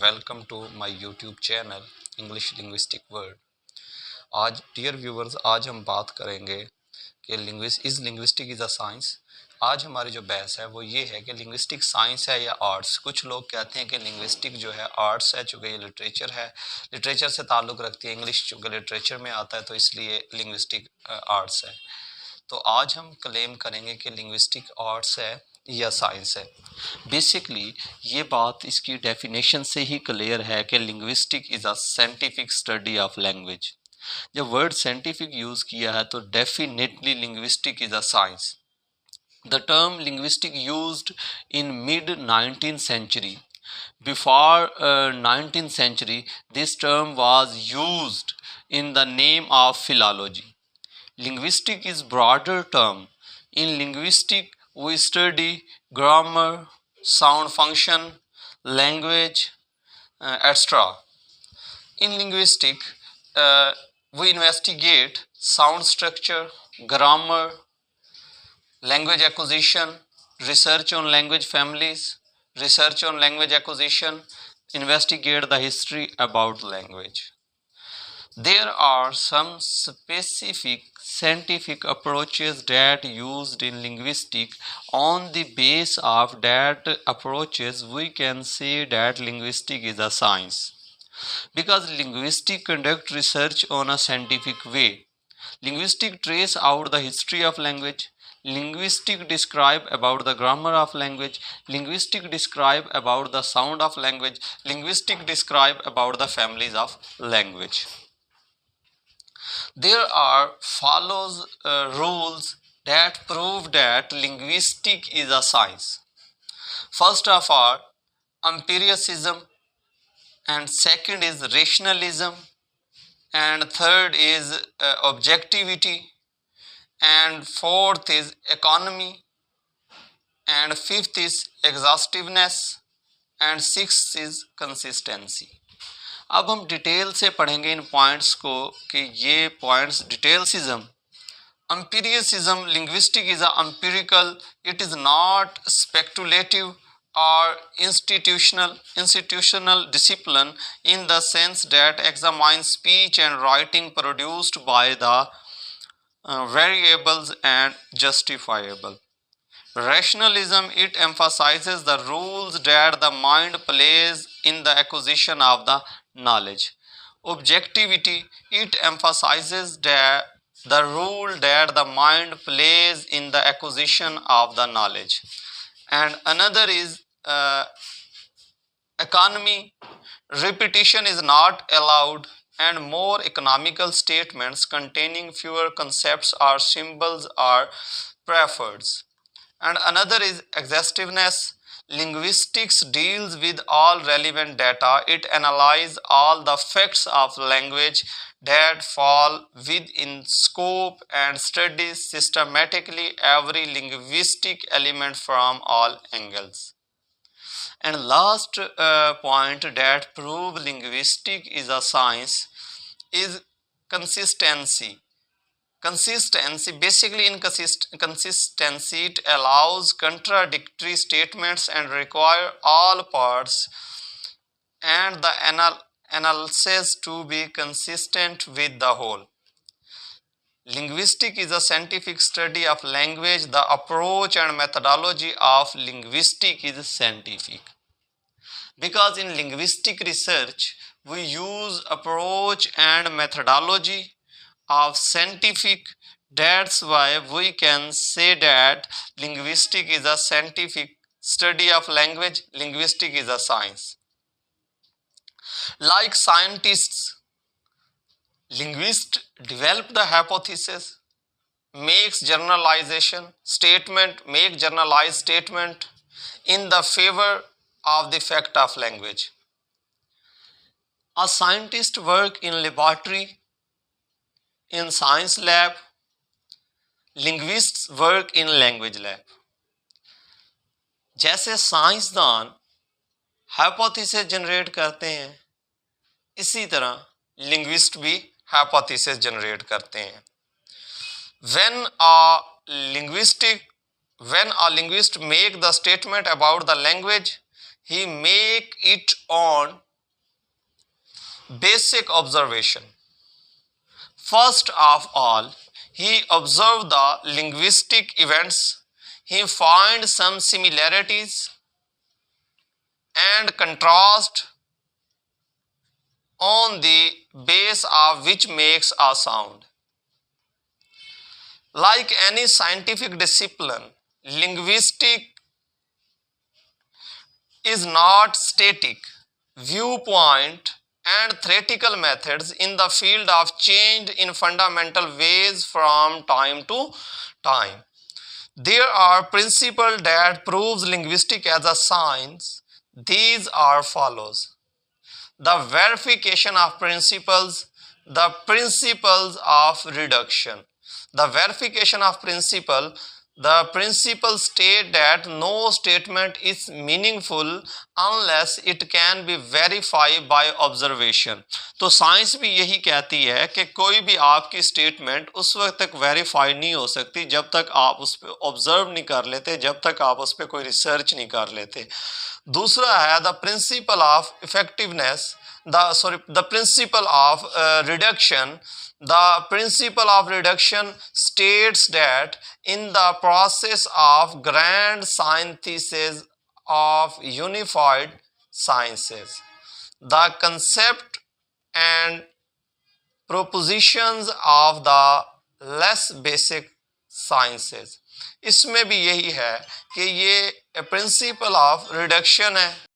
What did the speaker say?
Welcome to my YouTube channel English linguistic word. आज dear viewers, आज हम बात करेंगे कि लिंग्विस्टिक इज़ अ साइंस। आज हमारी जो बहस है वो ये है कि लिंग्विस्टिक साइंस है या आर्ट्स। कुछ लोग कहते हैं कि लिंग्विस्टिक जो है आर्ट्स है, चूँकि ये लिटरेचर है, लिटरेचर से ताल्लुक़ रखती है। इंग्लिश चूँकि लिटरेचर में आता है तो इसलिए लिंग्विस्टिक आर्ट्स है। तो आज हम क्लेम करेंगे कि लिंग्विस्टिक आर्ट्स है या साइंस है। बेसिकली ये बात इसकी डेफिनेशन से ही क्लियर है कि linguistic is a scientific study of language. जब वर्ड साइंटिफिक यूज़ किया है तो definitely linguistic is a science. The term linguistic used in mid 19th century. Before 19th century, this term was used in the name of philology. Linguistic is broader term. In linguistic, we study grammar, sound function, language, etc. In linguistic, we investigate sound structure, grammar, language acquisition, research on language families, research on language acquisition, investigate the history about language. There are some specific scientific approaches that used in linguistics. On the base of that approaches, we can say that linguistics is a science. Because linguistics conduct research on a scientific way. Linguistics trace out the history of language. Linguistics describe about the grammar of language. Linguistics describe about the sound of language. Linguistics describe about the families of language. There are follows rules that prove that linguistics is a science. First of all, empiricism, and second is rationalism, and third is objectivity, and fourth is economy, and fifth is exhaustiveness, and sixth is consistency. अब हम detail से पढ़ेंगे इन points को कि ये points डिटेल्सिज्म, empiricism, linguistic is a empirical, it is not speculative or institutional discipline in the sense that examines speech and writing produced by the variables and justifiable. Rationalism, it emphasizes the rules that the mind plays in the acquisition of the knowledge. Objectivity, it emphasizes that the role that the mind plays in the acquisition of the knowledge. And another is economy. Repetition is not allowed, and more economical statements containing fewer concepts or symbols are preferred. And another is exhaustiveness. Linguistics deals with all relevant data. It analyzes all the facts of language that fall within scope and studies systematically every linguistic element from all angles. And last point that prove linguistic is a science is consistency. Basically in consistency, it allows contradictory statements and require all parts and the analysis to be consistent with the whole. Linguistic is a scientific study of language. The approach and methodology of linguistic is scientific. Because in linguistic research, we use approach and methodology of scientific. That's why we can say that linguistic is a scientific study of language. Linguistic is a science. Like scientists, linguists develop the hypothesis, makes generalization statement, make generalized statement in the favor of the fact of language. A scientist work in laboratory, in science lab, linguists work in language lab. जैसे साइंसदान hypothesis generate करते हैं, इसी तरह linguist भी hypothesis generate करते हैं. When a linguist make the statement about the language, he make it on basic observation. First of all, he observed the linguistic events. He found some similarities and contrast on the base of which makes a sound. Like any scientific discipline, linguistic is not static. Viewpoint and theoretical methods in the field of change in fundamental ways from time to time. There are principles that proves linguistics as a science. These are follows: the verification of principles, the principles of reduction. The verification of principle, the principles state that no statement is meaningful unless it can be verified by observation. तो science भी यही कहती है कि कोई भी आपकी statement उस वक्त तक वेरीफाई नहीं हो सकती जब तक आप उस पर ऑब्जर्व नहीं कर लेते, जब तक आप उस पर कोई रिसर्च नहीं कर लेते. दूसरा है the principle of effectiveness, the principle of reduction. The principle of reduction states that in the process of grand synthesis of unified sciences, the concept and propositions of the less basic sciences. इसमें भी यही है कि ये principle of reduction है.